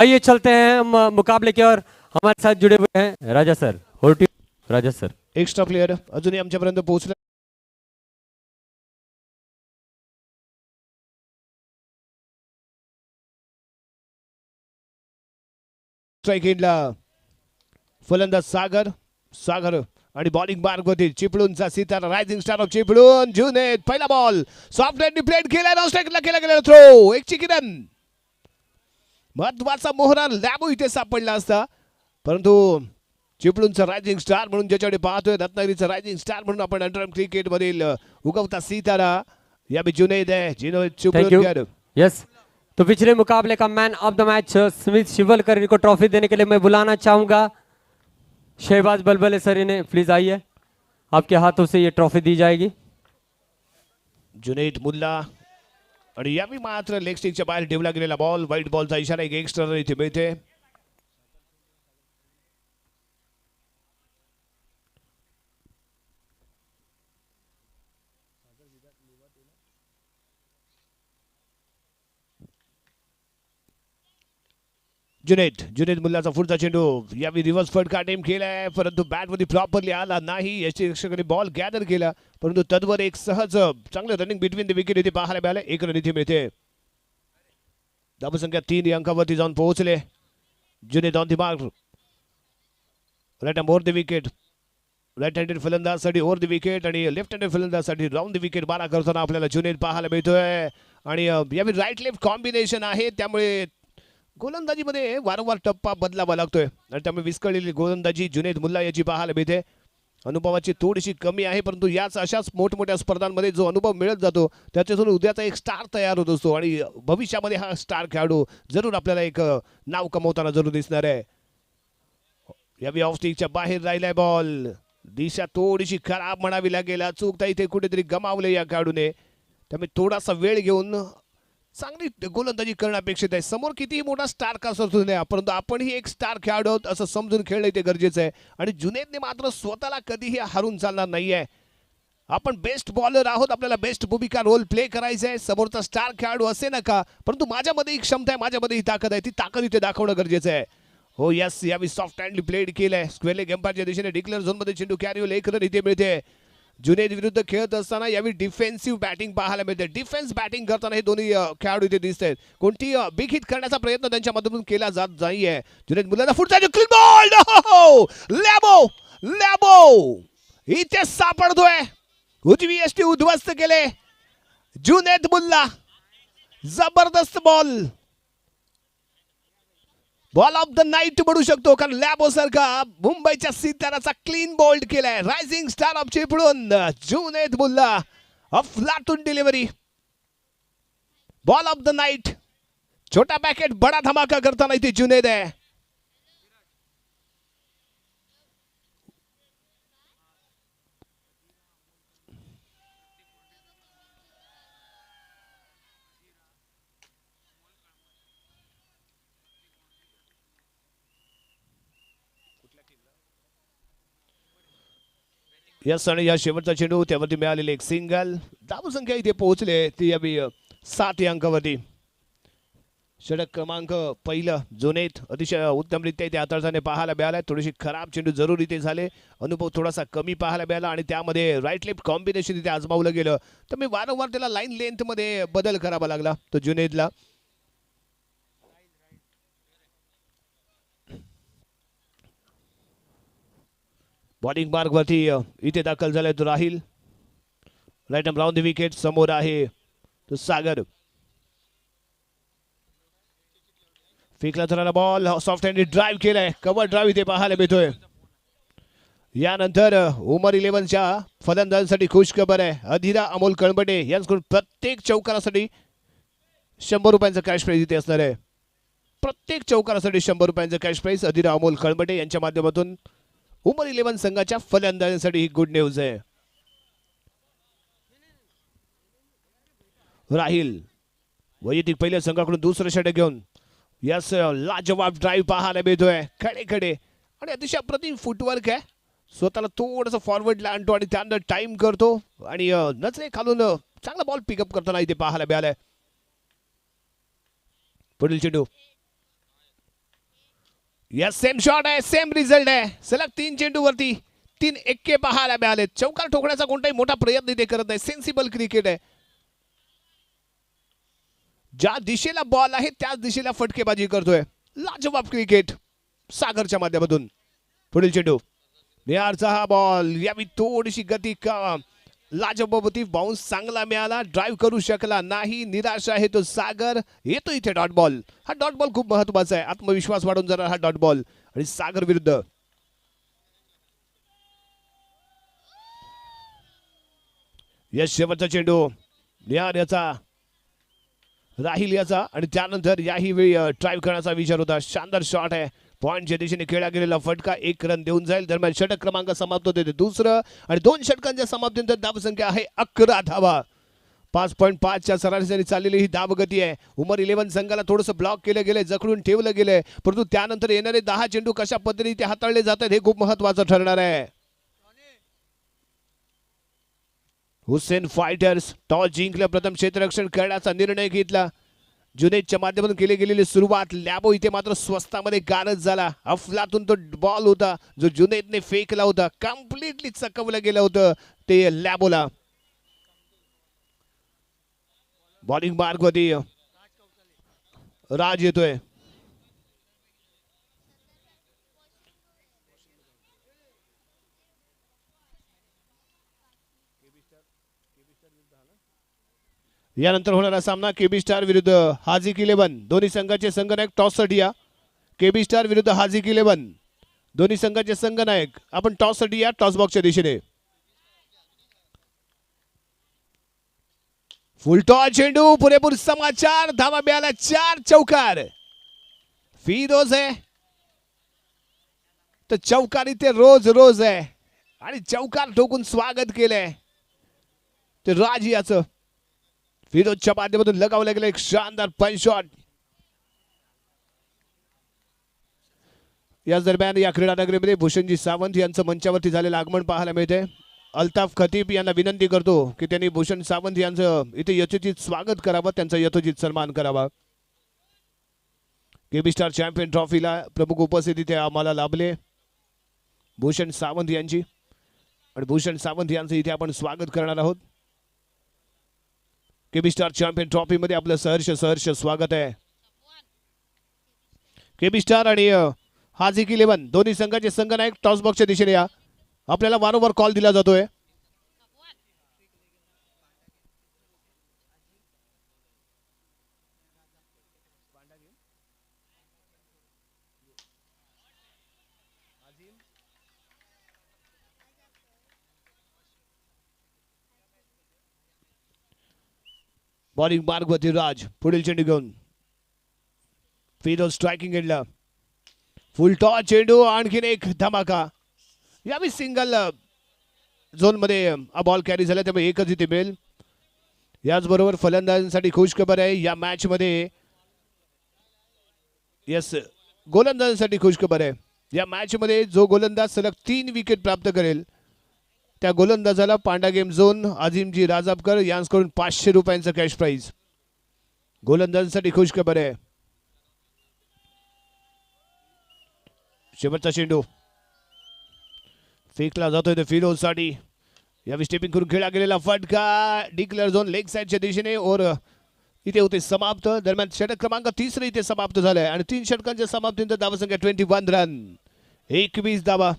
आइए चलते हैं हम मुकाबले की ओर। हमारे साथ जुड़े हुए हैं राजा सर। राजा सर एक्स्ट्रा प्लेयर अजूनही आमच्यापर्यंत पोहोचले स्ट्राइक एंडला फलंदाज सागर आणि बॉलिंग मार्ग होती चिपळूणचा सितारा rising star of Chiplun Junaid पहिला बॉल सॉफ्ट हँडनी प्लेट केला नॉन स्ट्राइकला केला गेला थ्रो एक चिकी रन महत्वाचा मोहरा लॅबो इथे सापडला असता परंतु चिपळूणचा रायझिंग स्टार म्हणून ज्याच्याकडे पाहतोय रत्नागिरीचा रायझिंग स्टार म्हणून आपण अंडरआर्म क्रिकेट मधील उगवता सितारा या भी जुनेद है जुनेद चिपळूण यस। तो पिछले मुकाबले का man of the match Smith Shivalkar इनको ट्रॉफी देने के लिए मैं बुलाना चाहूंगा। शहबाज बलबले सर इन्हें प्लीज आइए, आपके हाथों से ये ट्रॉफी दी जाएगी। जुनेद मुल्ला आणि यावी मात्र लेग स्टिकच्या बाहेर ठेवला गेलेला बॉल व्हाईट बॉलचा इशारा एक एक्स्ट्रा रन इथे मिळते। जुनेद मुल्लाचा पुढचा चेंडू यावी रिव्हर्स फटका टेम केलाय परंतु बॅट मध्ये प्रॉपरली आला नाही। याची रक्षकाने बॉल गॅदर केला परंतु तद्वर एक सहज चांगलं रनिंग बिटवीन द विकेट इथे पाहायला मिळाले। एक रन इथे मिळते। धावसंख्या 3 या अंकावरती जाऊन पोहोचले। Junaid on the mark right hand over the wicket right handed फलंदाजसाठी ओव्हर द विकेट आणि लेफ्ट हँडेड फलंदाजसाठी राऊंड द विकेट मारा करताना आपल्याला जुनेद पाहायला मिळतोय आणि यावी राईट लेफ्ट कॉम्बिनेशन आहे त्यामुळे गोलंदाजीमध्ये वारंवार टप्पा बदलावा लागतोय आणि त्यामुळे विस्कळलेली गोलंदाजी जुनेद मुल्ला याची पाहायला मिळते। अनुभवाची थोडीशी कमी आहे परंतु याच अशाच मोठमोठ्या स्पर्धांमध्ये जो अनुभव मिळत जातो त्याच्यातून उद्याचा एक स्टार तयार होत असतो आणि भविष्यामध्ये हा स्टार खेळाडू जरूर आपल्याला एक नाव कमवताना जरूर दिसणार आहे। यावी ऑफ स्टिकच्या बाहेर राहिलाय बॉल दिशा थोडीशी खराब म्हणावी लागेल चूकता इथे कुठेतरी गमावले या खेळाडूने त्यामुळे थोडासा वेळ घेऊन चांगली गोलंदाजी करणं अपेक्षित आहे। समोर कितीही मोठा स्टार का असू नये परंतु आपणही एक स्टार खेळाडू आहोत असं समजून खेळणं इथे गरजेचं आहे आणि जुनेदने मात्र स्वतःला कधीही हारून चालणार नाहीये। आपण बेस्ट बॉलर आहोत आपल्याला बेस्ट भूमिका रोल प्ले करायचा आहे समोरचा स्टार खेळाडू असे नका परंतु माझ्यामध्ये ही क्षमता आहे माझ्यामध्ये ही ताकद आहे ती ताकद इथे दाखवणं गरजेचं आहे। हो यस यावी सॉफ्ट हँडली प्लेड केलंय स्क्वेअर एम्पायरच्या दिशेने डिक्लेअर झोन मध्ये चेंडू कॅरी होईल एक रन इथे मिळते। जुनेद विरुद्ध खेळत असताना यावी डिफेन्सिव्ह बॅटिंग पाहायला मिळते। डिफेन्स बॅटिंग करताना हे दोन्ही खेळाडू इथे दिसत आहेत कोणती बिग हिट करण्याचा प्रयत्न त्यांच्या मधून केला जात नाहीये। जुनेद मुल्लाचा पुढचा क्लीन बॉल लॅबो इथे सापडतोय उजवी यष्टी उद्ध्वस्त केले जुनेद मुल्ला जबरदस्त बॉल ऑफ द नाईट म्हणू शकतो कारण लॅबो सारखा मुंबईच्या सिताराचा क्लीन बोल्ड केलाय rising star of Chiplun Junaid Mulla अफलातून delivery ball of the night छोटा पॅकेट बडा धमाका करताना इथे जुनेद आहे। यस आणि या शेवटचा चेंडू त्यावरती मिळालेले एक सिंगल धावसंख्या इथे पोहोचले ती यावी 7 या अंकावरती। षटक क्रमांक पहिलं जुनेद अतिशय उत्तमरित्या इथे हाताळताना पाहायला मिळाला। थोडीशी खराब चेंडू जरूर इथे झाले अनुभव थोडासा कमी पाहायला मिळाला आणि त्यामध्ये राईट लेफ्ट कॉम्बिनेशन इथे आजमावलं गेलं तर मी वारंवार त्याला लाईन लेंथ मध्ये बदल करावा लागला तो जुनेदला। बॉलिंग मार्ग वरती इथे दाखल झालाय तो राहील right hand round the wicket समोर आहे तो सागर फेकला जाणारा बॉल सॉफ्ट हँड ड्राईव्ह केलाय कव्हर ड्राईव्ह इथे पाहायला मिळतोय। यानंतर उमर 11च्या फलंदाजांसाठी खुश खबर आहे अधिरा अमोल कळंबटे यांच्याकडून प्रत्येक चौकारासाठी 100 रुपयांचा कॅश प्राइज इथे असणार आहे। प्रत्येक चौकारासाठी 100 रुपयांचा कॅश प्राइज अधिरा अमोल कळंबटे यांच्या माध्यमातून उमर 11 संघाच्या फलंदाजांसाठी ही गुड न्यूज आहे। राहील वैयक्तिक पहिल्या संघाकडून दुसरं षटक घेऊन यस लाजवाब ड्राईव्ह पाहायला मिळतोय खडे आणि अतिशय अप्रतिम फुटवर्क आहे स्वतःला थोडंसं फॉरवर्डला आणतो आणि त्यानंतर टाइम करतो आणि नजरे खालून चांगला बॉल पिकअप करताना इथे पाहायला मिळालाय। पुढील चेंडू यस सेम शॉट आहे, सेम रिझल्ट आहे. सलग 3 चेंडूवरती 3 एक्के पाहायला मिळाले. चौकार ठोकण्याचा कोणताही मोठा प्रयत्न ते करत नाही. सेन्सिबल क्रिकेट आहे. ज्या दिशेला बॉल आहे त्याच दिशेला फटकेबाजी करतोय. लाजवाब क्रिकेट सागरच्या माध्यमातून. पुढील चेंडू निहारचा हा बॉल, यावी थोडीशी गती का लाजवाब होती. बाउन्स चांगला मिळाला, ड्राईव्ह करू शकला नाही. निराश आहे तो सागर. येतो इथे डॉट बॉल. हा डॉट बॉल खूप महत्वाचा आहे. आत्मविश्वास वाढून जाणार हा डॉट बॉल. आणि सागर विरुद्ध यश. शेवटचा चेंडू निहार याचा, राहिल याचा आणि त्यानंतर याही वेळी ड्राईव्ह करण्याचा विचार होता. शानदार शॉट आहे. पॉइंटच्या दिशेने खेळला गेलेला फटका 1 रन देऊन जाईल. दरम्यान षटक क्रमांक समाप्त होते ते दुसरं आणि 2 षटकांच्या समाप्तीनंतर धावसंख्या आहे 11 धावा. 5.5च्या सरासरी चाललेली ही धावगती आहे. उमर 11 संघाला थोडंसं ब्लॉक केलं गेलंय, जखडून ठेवलं गेलंय, परंतु त्यानंतर येणारे 10 चेंडू कशा पद्धतीने ते हाताळले जातात हे खूप महत्वाचं ठरणार आहे. हुसेन फायटर्स टॉस जिंकलं, प्रथम क्षेत्ररक्षण करण्याचा निर्णय घेतला. जुनैदच्या माध्यमातून केली गेलेली सुरुवात. लॅबो इथे मात्र स्वस्तामध्ये गारज झाला. अफलातून तो बॉल होता जो जुनैदने फेकला होता, कम्प्लिटली चकवलं गेलं होतं ते लॅबोला. बॉलिंग मार्गवरती राज येतोय. यानंतर होणारा सामना केबी स्टार विरुद्ध हाजिक 11. दोन्ही संघाचे संघनायक टॉससाठी या. केबी स्टार विरुद्ध हाजिक 11 दोन्ही संघाचे संघनायक. आपण टॉससाठी या, टॉस बॉक्सच्या दिशेने. फुल टॉस चेंडू, पुरेपूर समाचार, धावा मिळाला 4 चौकार. फिरोज आहे तर चौकार इथे रोज रोज आहे आणि चौकार ठोकून स्वागत केलंय ते राज याचं. फिरोजच्या माध्यमातून लगावलं गेलं एक शानदार पंच शॉट. याच दरम्यान या क्रीडा नगरीमध्ये भूषणजी सावंत यांचं मंचावरती झालेलं आगमन पाहायला मिळते. अल्ताफ खतीब यांना विनंती करतो की त्यांनी भूषण सावंत यांचं इथे यथोचित स्वागत करावं, त्यांचा यथोचित सन्मान करावा. केबी स्टार चॅम्पियन ट्रॉफीला प्रमुख उपस्थिती ते आम्हाला लाभले भूषण सावंत यांची आणि भूषण सावंत यांचं इथे आपण स्वागत करणार आहोत. केबी स्टार चॅम्पियन ट्रॉफी मध्ये आपलं सहर्ष स्वागत आहे. केबी स्टार आणि हाजिक 11 दोन्ही संघाचे संघनायक टॉस बॉक्सच्या दिशेने या. आपल्याला वारंवार कॉल दिला जातोय. बॉलिंग मार्गवरती राज. पुढील चेंडू घेऊन फिरोज स्ट्रायकिंग एंडला. फुल टॉस चेंडू, आणखीन एक धमाका. यावेळी सिंगल झोन मध्ये हा बॉल कॅरी झाला, त्यामुळे एकच इथे मिळेल. याचबरोबर फलंदाजांसाठी खुश खबर आहे या मॅच मध्ये. यस, गोलंदाजांसाठी खुश खबर आहे. या मॅच मध्ये जो गोलंदाज सलग 3 विकेट प्राप्त करेल त्या गोलंदाजाला पांडा गेम झोन अजिमजी राजापकर यांच्याकडून 500 रुपयांचं कॅश प्राइज. गोलंदाजांसाठी खुश खबर आहे. शेवटचा चेंडू फेकला जातोय तो फिरोज साठी. यावेळी स्टेपिंग करून खेळला गेलेला फटका डिक्लेअर झोन लेग साइडच्या दिशेने और इथे होते समाप्त. दरम्यान षटक क्रमांक 3 इथे समाप्त झालाय आणि 3 षटकांच्या समाप्तीनंतर धावसंख्या 21 रन, 21 धावा.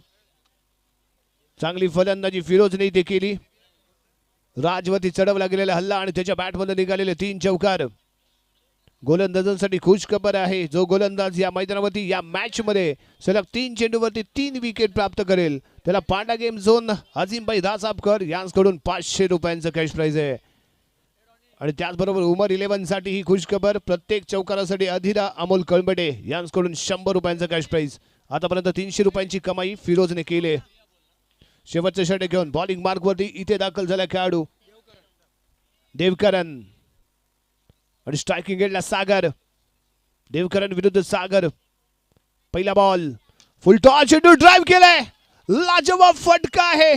चांगली फलंदाजी फिरोजने इथे केली. राजवती चढवला गेलेला हल्ला आणि त्याच्या बॅटमधून निघालेले 3 चौकार. गोलंदाजांसाठी खुश खबर आहे. जो गोलंदाज या मैदानावरती या मॅच मध्ये सलग 3 चेंडूवरती 3 विकेट प्राप्त करेल त्याला पांडा गेम झोन अजिमभाई राजापकर यांच्याकडून 500 रुपयांचं कॅश प्राइज आहे. आणि त्याचबरोबर उमर 11 साठी ही खुश खबर. प्रत्येक चौकारासाठी अधिरा अमोल कळंबटे यांच्याकडून 100 रुपयांचं कॅश प्राइज. आतापर्यंत 300 रुपयांची कमाई फिरोजने केली. शेवटचे षटक घेऊन बॉलिंग मार्कवरती इथे दाखल झाला खेळाडू देवकरन आणि स्ट्रायकिंग एंडला सागर. देवकरन विरुद्ध सागर. पहिला बॉल फुल टॉस चेंडू ड्राइव्ह केलाय. लाजवाब फटका आहे.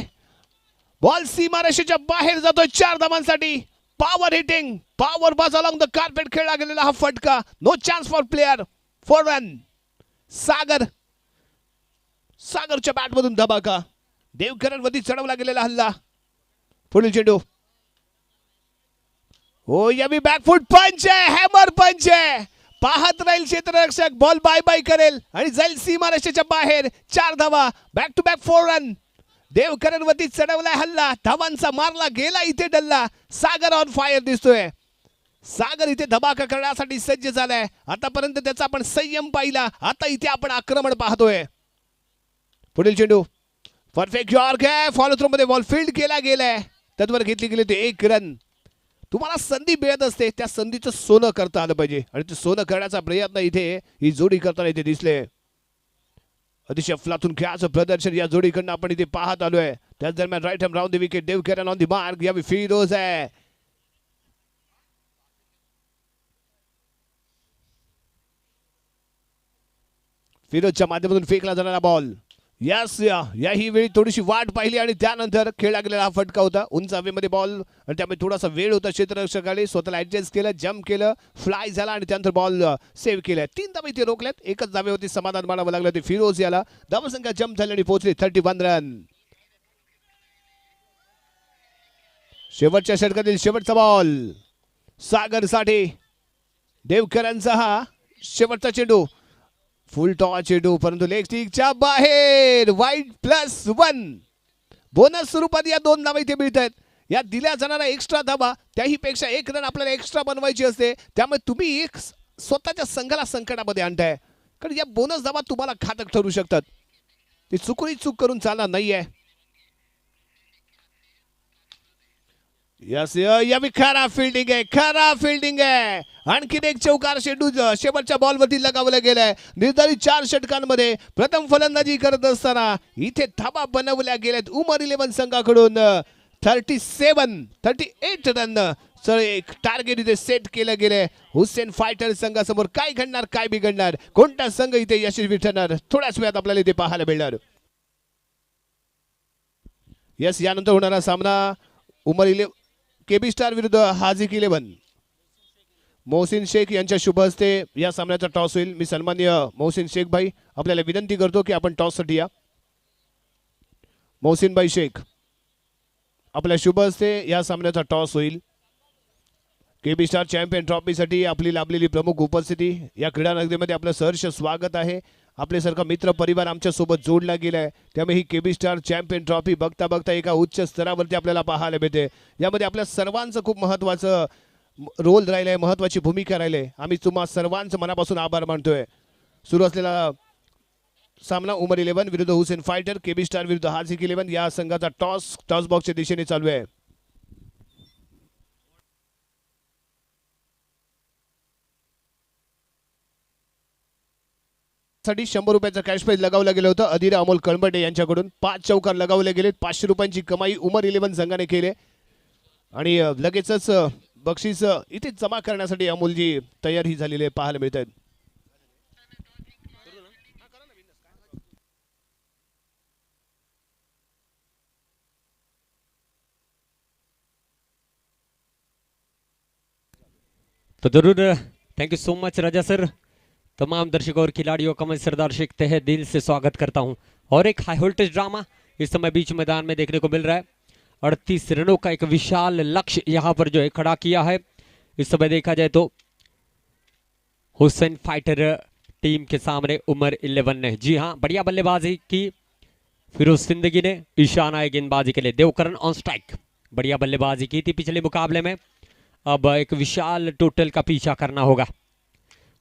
बॉल सीमारेषेच्या बाहेर जातोय 4 धावांसाठी. Power hitting, power ball along the carpet खेळला गेलेला हा फटका. No chance for player, 4 run. Sagar सागरच्या बॅटमधून धमाका. देवकरणवरती चढवला गेलेला हल्ला. पुढील चेंडू. हो यमी बॅकफुट पंच आहे, हॅमर पंच आहे. पाहत राहील क्षेत्ररक्षक, बॉल बाय बाय करेल आणि जाईल सीमारेषेच्या बाहेर. 4 धावा, बॅक टू बॅक 4 रन. देवकरणवरती चढवलाय हल्ला, धावांचा मारला गेला इथे डल्ला. सागर ऑन फायर दिसतोय. सागर इथे धमाका करण्यासाठी सज्ज झालाय. आतापर्यंत त्याचा आपण संयम पाहिला, आता इथे आपण आक्रमण पाहतोय. पुढील चेंडू. परफेक्ट यॉर्क आहे, फॉलो थ्रो मध्ये बॉल फील्ड केला गेलाय. त्यावर घेतली गेली ते 1 रन. तुम्हाला संधी मिळत असते, त्या संधीचं सोनं करता आलं पाहिजे आणि ते सोनं करण्याचा प्रयत्न इथे ही जोडी करताना इथे दिसले. अतिशय फ्लातून खेळाचं प्रदर्शन या जोडीकडनं आपण इथे पाहत आलोय. त्याच दरम्यान right arm round the wicket. Devkaran on the mark. यावेळी फिरोज आहे. फिरोजच्या माध्यमातून फेकला जाणारा बॉल. यस, याही वेळी थोडीशी वाट पाहिली आणि त्यानंतर खेळला गेलेला हा फटका होता. उंच हवेमध्ये बॉल आणि त्यामुळे थोडासा वेळ होता. क्षेत्ररक्षकाने स्वतःला ऍडजस्ट केलं, जम्प केलं, फ्लाय झाला आणि त्यानंतर बॉल सेव्ह केलाय. 3 धावा इथे रोखल्यात. एकच धावेवरती समाधान मानावं लागलं ते फिरोज याला. धावसंख्या जम्प झाली आणि पोहोचली 31 रन. शेवटच्या षटकातील शेवटचा बॉल सागरसाठी. देवकरांचा हा शेवटचा चेंडू. फुल टॉस चेंडू, परंतु लेग स्टिकच्या बाहेर. वाईड +1 बोनस स्वरूपात या 2 धावा इथे मिळत आहेत. या दिल्या जाणारा एक्स्ट्रा धावा, त्याही पेक्षा 1 रन आपल्याला एक्स्ट्रा बनवायची असते. त्यामुळे तुम्ही एक स्वतःच्या संघाला संकटामध्ये आणताय, कारण या बोनस धावा तुम्हाला घातक ठरू शकतात. ती चूक करून चालणार नाहीये. यस, यावी खरा फिल्डिंग आहे, खरा फिल्डिंग आहे. आणखीन एक चौकार चेंडू शेवटच्या बॉलवरती लगावला गेलाय. निर्धारित 4 षटकांमध्ये प्रथम फलंदाजी करत असताना इथे धावा बनवल्या गेल्यात उमर 11 संघाकडून. 38 रन एक टार्गेट इथे सेट केलं गेलंय. हुसेन फायटर संघासमोर काय घडणार, काय बिघडणार, कोणता संघ इथे यशस्वी ठरणार, थोड्याच वेळात आपल्याला इथे पाहायला मिळणार. यस, यानंतर होणारा सामना उमर 11 केबी स्टार विरुद्ध हाजिक 11. मोहसिन शेख यांच्या शुभ हस्ते या सामन्याचा टॉस होईल. मी सन्माननीय मोहसिन शेख भाई आपल्याला विनंती करतो की आपण टॉससाठी या. मोहसिन भाई शेख, आपल्या शुभ हस्ते या सामन्याचा टॉस होईल. केबी स्टार चॅम्पियन ट्रॉफीसाठी आपली लाभलेली प्रमुख उपस्थिती. या क्रीडा नगरीमध्ये आपलं सहर्ष स्वागत आहे. आपल्यासारखा मित्र परिवार आमच्या सोबत जोडला गेलाय. त्यामुळे ही केबी स्टार चॅम्पियन ट्रॉफी बघता बघता एका उच्च स्तरावरती आपल्याला पाहायला मिळते. यामध्ये आपल्या सर्वांचं खूप महत्त्वाचं रोल राहिलंय, महत्त्वाची भूमिका राहिली. आम्ही तुम्हा सर्वांचं मनापासून आभार मानतोय. सुरू असलेला सामना उमर 11 विरुद्ध हुसेन फायटर, केबी स्टार विरुद्ध हाजिक 11. या संघाचा टॉस बॉक्सच्या दिशेने चालू आहे. साठी 100 रुपयाचं कॅश प्राइज लगावलं गेलं होतं. अधीर अमोल कळंबटे यांच्याकडून 5 चौकार लगावले गेले. 500 रुपयांची कमाई उमर 11 संघाने केली आणि लगेचच बक्षीस इथे जमा करण्यासाठी अमोलजी तयार ही झालेले पाहायला मिळत आहेत. तो जरूर thank you so much Raja sir. तमाम दर्शकों और खिलाड़ियों का मैं सरदार शेख तहे दिल से स्वागत करता हूं. और एक हाई वोल्टेज ड्रामा इस समय बीच मैदान में देखने को मिल रहा है. 38 रनों का एक विशाल लक्ष्य यहां पर जो है खड़ा किया है. इस समय देखा जाए तो हुसैन फाइटर टीम के सामने उमर 11 ने, जी हां, बढ़िया बल्लेबाजी की फिरोज सिंदगी ने. ईशान आए गेंदबाजी के लिए. देवकरण ऑन स्ट्राइक, बढ़िया बल्लेबाजी की थी पिछले मुकाबले में. अब एक विशाल टोटल का पीछा करना होगा.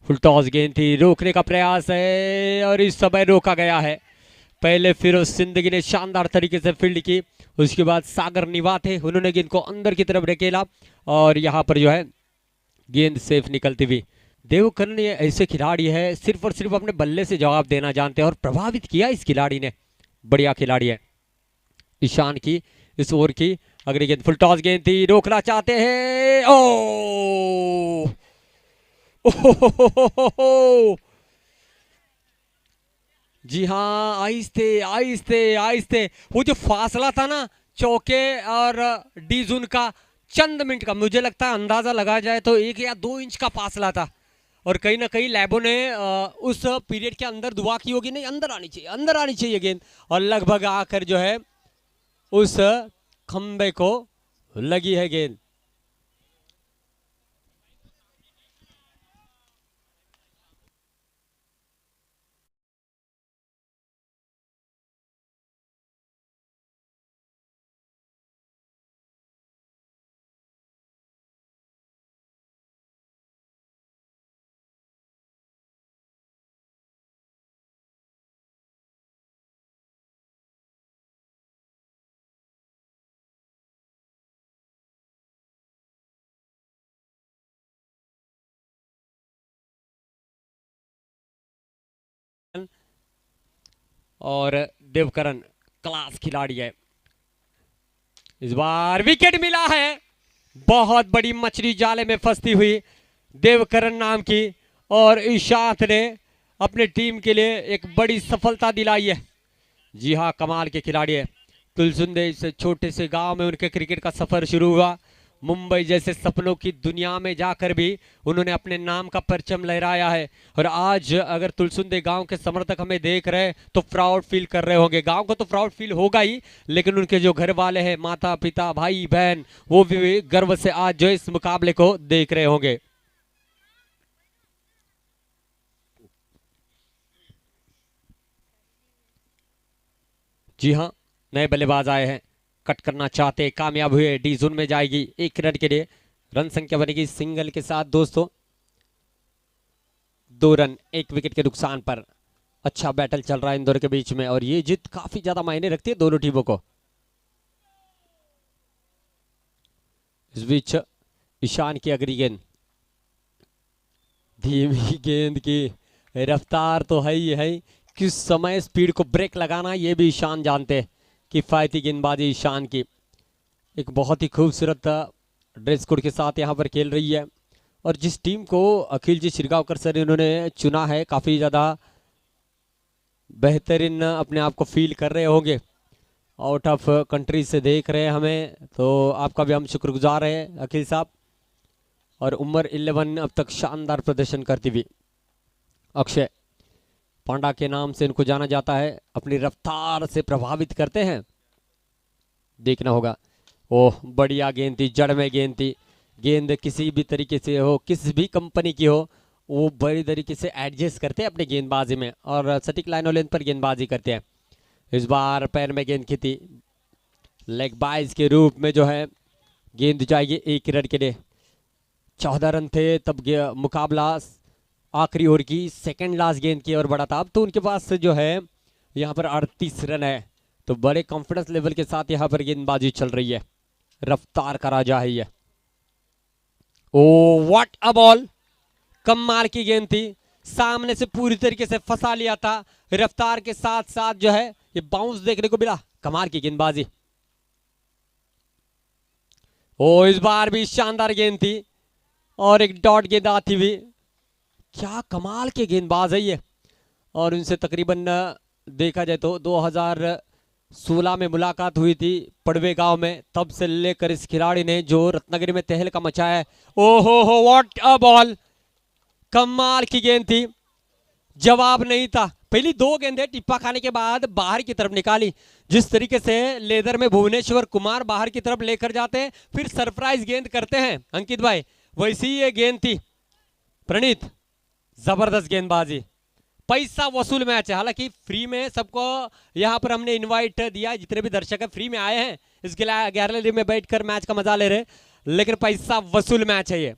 फुल टॉस गेंद थी, रोकने का प्रयास है और इस समय रोका गया है. पहले फिरोज सिंदगी ने शानदार तरीके से फील्ड की, उसके बाद सागर निवा थे, उन्होंने गेंद को अंदर की तरफ ढकेला और यहां पर जो है गेंद सेफ निकलती हुई. देवकरण ये ऐसे खिलाड़ी है सिर्फ और सिर्फ अपने बल्ले से जवाब देना जानते हैं और प्रभावित किया इस खिलाड़ी ने. बढ़िया खिलाड़ी है. ईशान की इस ओवर की अगली गेंद, फुल टॉस गेंद थी, रोकना चाहते हैं. ओ जी हाँ, आहिस्ते वो जो फासला था ना चौके और डीजून का, चंद मिनट का, मुझे लगता है अंदाजा लगाया जाए तो 1 या 2 इंच का फासला था. और कहीं ना कहीं लैबो ने उस पीरियड के अंदर दुआ की होगी, नहीं अंदर आनी चाहिए, अंदर आनी चाहिए गेंद, और लगभग आकर जो है उस खंबे को लगी है गेंद। और देवकरण क्लास खिलाड़ी है, इस बार विकेट मिला है। बहुत बड़ी मछली जाले में फंसती हुई देवकरण नाम की, और ईशांत ने अपने टीम के लिए एक बड़ी सफलता दिलाई है। जी हाँ, कमाल के खिलाड़ी है। तुलसुंदे से छोटे से गांव में उनके क्रिकेट का सफर शुरू हुआ। मुंबई जैसे सपनों की दुनिया में जाकर भी उन्होंने अपने नाम का परचम लहराया है। और आज अगर तुलसुंदे गांव के समर्थक हमें देख रहे हैं तो प्राउड फील कर रहे होंगे। गांव को तो प्राउड फील होगा ही, लेकिन उनके जो घर वाले हैं, माता पिता भाई बहन, वो भी गर्व से आज जो इस मुकाबले को देख रहे होंगे। जी हाँ, नए बल्लेबाज आए हैं, कट करना चाहते, कामयाब हुए, डी जोन में जाएगी, 1 रन के लिए रन संख्या बनेगी सिंगल के साथ दोस्तों। 2 रन 1 विकेट के नुकसान पर। अच्छा बैटल चल रहा है इन दोनों के बीच में, और ये जीत काफी ज्यादा मायने रखती है दोनों टीमों को। इस बीच ईशान की अगली गेंद, धीमी गेंद की रफ्तार तो है ही है, किस समय स्पीड को ब्रेक लगाना ये भी ईशान जानते हैं। किफायती गेंदबाजी ईशान की, एक बहुत ही खूबसूरत ड्रेस कोड के साथ यहाँ पर खेल रही है। और जिस टीम को अखिल जी शिरगांवकर सर इन्होंने चुना है, काफ़ी ज़्यादा बेहतरीन अपने आप को फील कर रहे होंगे। आउट ऑफ कंट्री से देख रहे हैं हमें, तो आपका भी हम शुक्रगुजार हैं अखिल साहब। और उम्र 11 अब तक शानदार प्रदर्शन करती हुई अक्षय पांडा के नाम से इनको जाना जाता है, अपनी रफ्तार से प्रभावित करते हैं। देखना होगा, ओह बढ़िया गेंद थी, जड़ में गेंद थी। गेंद किसी भी तरीके से हो, किसी भी कंपनी की हो, वो बड़ी तरीके से एडजस्ट करते हैं अपने गेंदबाजी में, और सटीक लाइन और लेंथ पर गेंदबाजी करते हैं। इस बार पैर में गेंद खींची, लेग बाइज के रूप में जो है गेंद जाएगी 1 रन के लिए। 14 रन थे तब मुकाबला आखिरी ओवर की सेकंड लास्ट गेंद की ओर बढ़ा था। अब तो उनके पास जो है यहाँ पर 38 रन है, तो बड़े कॉन्फिडेंस लेवल के साथ यहाँ पर गेंदबाजी चल रही है। रफ्तार का राजा है ये। ओ व्हाट अ बॉल, कमाल की गेंद थी, सामने से पूरी तरीके से फंसा लिया था। रफ्तार के साथ साथ जो है ये बाउंस देखने को मिला, कमाल की गेंदबाजी। ओ इस बार भी शानदार गेंद थी, और एक डॉट गेंद आती हुई। क्या कमाल के गेंदबाज है ये। और उनसे तकरीबन देखा जाए तो 2016 में मुलाकात हुई थी पड़वे गांव में, तब से लेकर इस खिलाड़ी ने जो रत्नागिरी में तहलका मचाया है। ओहो व्हाट अ बॉल, कमाल की गेंद थी, जवाब नहीं था। पहली 2 गेंदें टिप्पा खाने के बाद बाहर की तरफ निकाली। जिस तरीके से लेदर में भुवनेश्वर कुमार बाहर की तरफ लेकर जाते हैं, फिर सरप्राइज गेंद करते हैं अंकित भाई, वैसी ही ये गेंद थी। प्रणीत जबरदस्त गेंदबाजी, पैसा वसूल मैच है। हालांकि फ्री में सबको यहाँ पर हमने इनवाइट दिया, जितने भी दर्शक है फ्री में आए हैं इस गैलरी में बैठकर मैच का मजा ले रहे, लेकिन पैसा वसूल मैच है ये।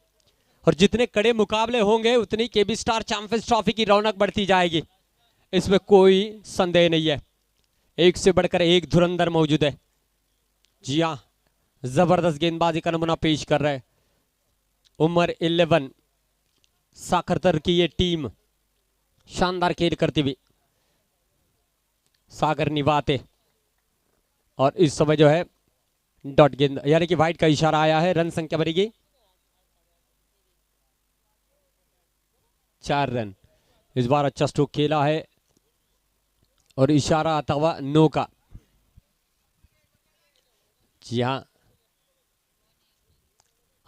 और जितने कड़े मुकाबले होंगे उतनी केबी स्टार चैंपियंस ट्रॉफी की रौनक बढ़ती जाएगी, इसमें कोई संदेह नहीं है। एक से बढ़कर एक धुरंधर मौजूद है। जी हाँ, जबरदस्त गेंदबाजी का नमूना पेश कर रहे हैं उम्र 11 साखरतर की ये टीम, शानदार खेल करती हुई। सागर निवाते, और इस समय जो है डॉट गेंद यानी कि वाइट का इशारा आया है। रन संख्या बनेगी 4 रन। इस बार अच्छा स्ट्रोक खेला है, और इशारा आता हुआ नो का। जी हाँ,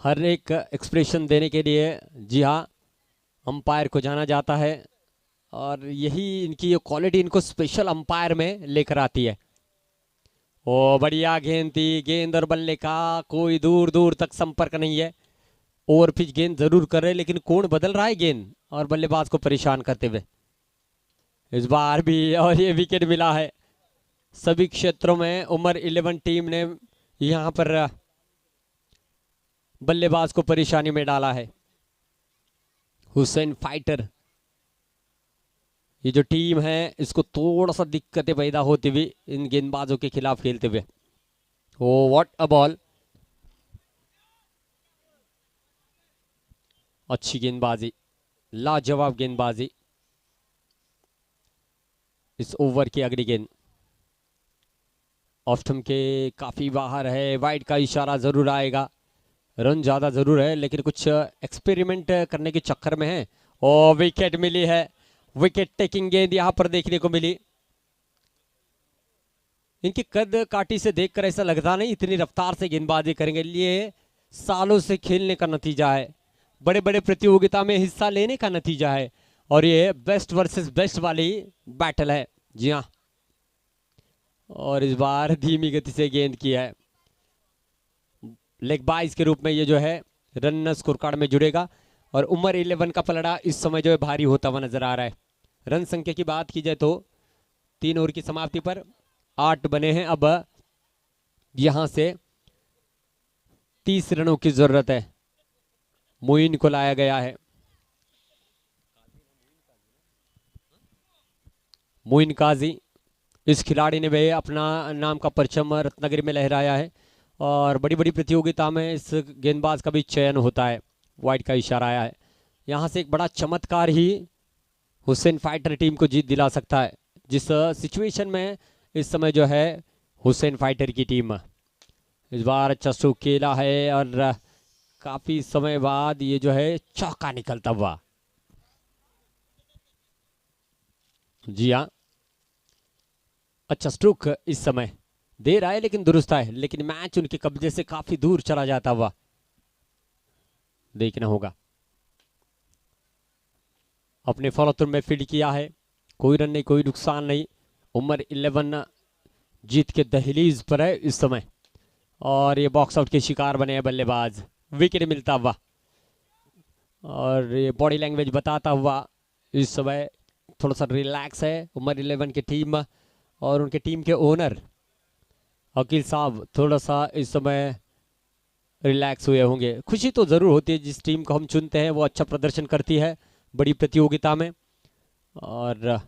हर एक एक्सप्रेशन देने के लिए, जी हाँ, अंपायर को जाना जाता है और यही इनकी ये क्वालिटी इनको स्पेशल अंपायर में लेकर आती है। ओ बढ़िया गेंद थी, गेंद और बल्ले का कोई दूर दूर तक संपर्क नहीं है। ओवर पिच गेंद जरूर कर रहे लेकिन कोण बदल रहा है गेंद और बल्लेबाज को परेशान करते हुए इस बार भी, और ये विकेट मिला है। सभी क्षेत्रों में उमर 11 टीम ने यहां पर बल्लेबाज को परेशानी में डाला है। हुसैन फाइटर ये जो टीम है इसको थोड़ा सा दिक्कतें पैदा होती हुई इन गेंदबाजों के खिलाफ खेलते हुए। ओ व्हाट अ बॉल, अच्छी गेंदबाजी, लाजवाब गेंदबाजी। इस ओवर की अगली गेंद ऑफ स्टंप के काफी बाहर है, वाइड का इशारा जरूर आएगा। रन ज्यादा जरूर है लेकिन कुछ एक्सपेरिमेंट करने के चक्कर में है। और विकेट मिली है, विकेट टेकिंग गेंद यहां पर देखने को मिली। इनकी कद काठी से देखकर ऐसा लगता नहीं इतनी रफ्तार से गेंदबाजी करेंगे। ये सालों से खेलने का नतीजा है, बड़े बड़े प्रतियोगिता में हिस्सा लेने का नतीजा है और ये बेस्ट वर्सेस बेस्ट वाली बैटल है। जी हाँ, और इस बार धीमी गति से गेंद की है। लेग बाइस के रूप में ये जो है रन स्कोर कार्ड में जुड़ेगा और उमर 11 का पलड़ा इस समय जो है भारी होता हुआ नजर आ रहा है। रन संख्या की बात की जाए तो 3 ओवर की समाप्ति पर 8 बने हैं। अब यहां से 30 रनों की जरूरत है। मोइन को लाया गया है। मोइन काजी, इस खिलाड़ी ने भी अपना नाम का परचम रत्नागिरी में लहराया है और बड़ी बड़ी प्रतियोगिता में इस गेंदबाज का भी चयन होता है। वाइड का इशारा आया है। यहाँ से एक बड़ा चमत्कार ही हुसैन फाइटर टीम को जीत दिला सकता है, जिस सिचुएशन में इस समय जो है हुसैन फाइटर की टीम। इस बार अच्छा स्ट्रोक खेला है और काफी समय बाद ये जो है चौका निकलता हुआ। जी हाँ, अच्छा स्ट्रोक इस समय दे रहा है लेकिन दुरुस्त है, लेकिन मैच उनके कब्जे से काफी दूर चला जाता हुआ देखना होगा। अपने फॉलो थ्रू में फील्ड किया है, कोई रन नहीं, कोई नुकसान नहीं। उमर 11 जीत के दहलीज पर है इस समय और ये बॉक्स आउट के शिकार बने हैं बल्लेबाज। विकेट मिलता हुआ और ये बॉडी लैंग्वेज बताता हुआ इस समय थोड़ा सा रिलैक्स है उमर 11 की टीम और उनके टीम के ओनर अकील साहब थोड़ा सा इस समय रिलैक्स हुए होंगे। खुशी तो ज़रूर होती है जिस टीम को हम चुनते हैं वो अच्छा प्रदर्शन करती है बड़ी प्रतियोगिता में। और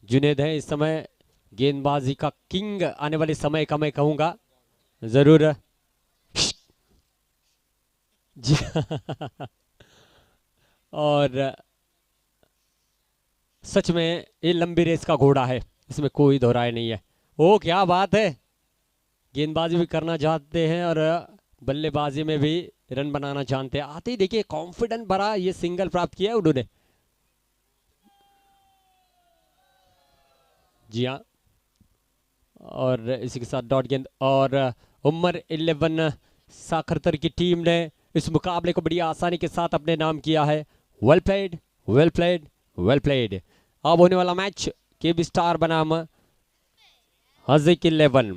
जुनेद है इस समय गेंदबाजी का किंग आने वाले समय का मैं कहूँगा ज़रूर। जी और सच में ये लंबी रेस का घोड़ा है, इसमें कोई दोहराए नहीं है। ओ क्या बात है, गेंदबाजी भी करना चाहते हैं और बल्लेबाजी में भी रन बनाना जानते हैं। आते ही देखिए कॉन्फिडेंट भरा ये सिंगल प्राप्त किया है उन्होंने। जी हाँ, और इसी के साथ डॉट गेंद और उमर 11 साखरतर की टीम ने इस मुकाबले को बड़ी आसानी के साथ अपने नाम किया है। Well played, well played, well played. अब होने वाला मैच केबी स्टार बनाम हज़िक 11।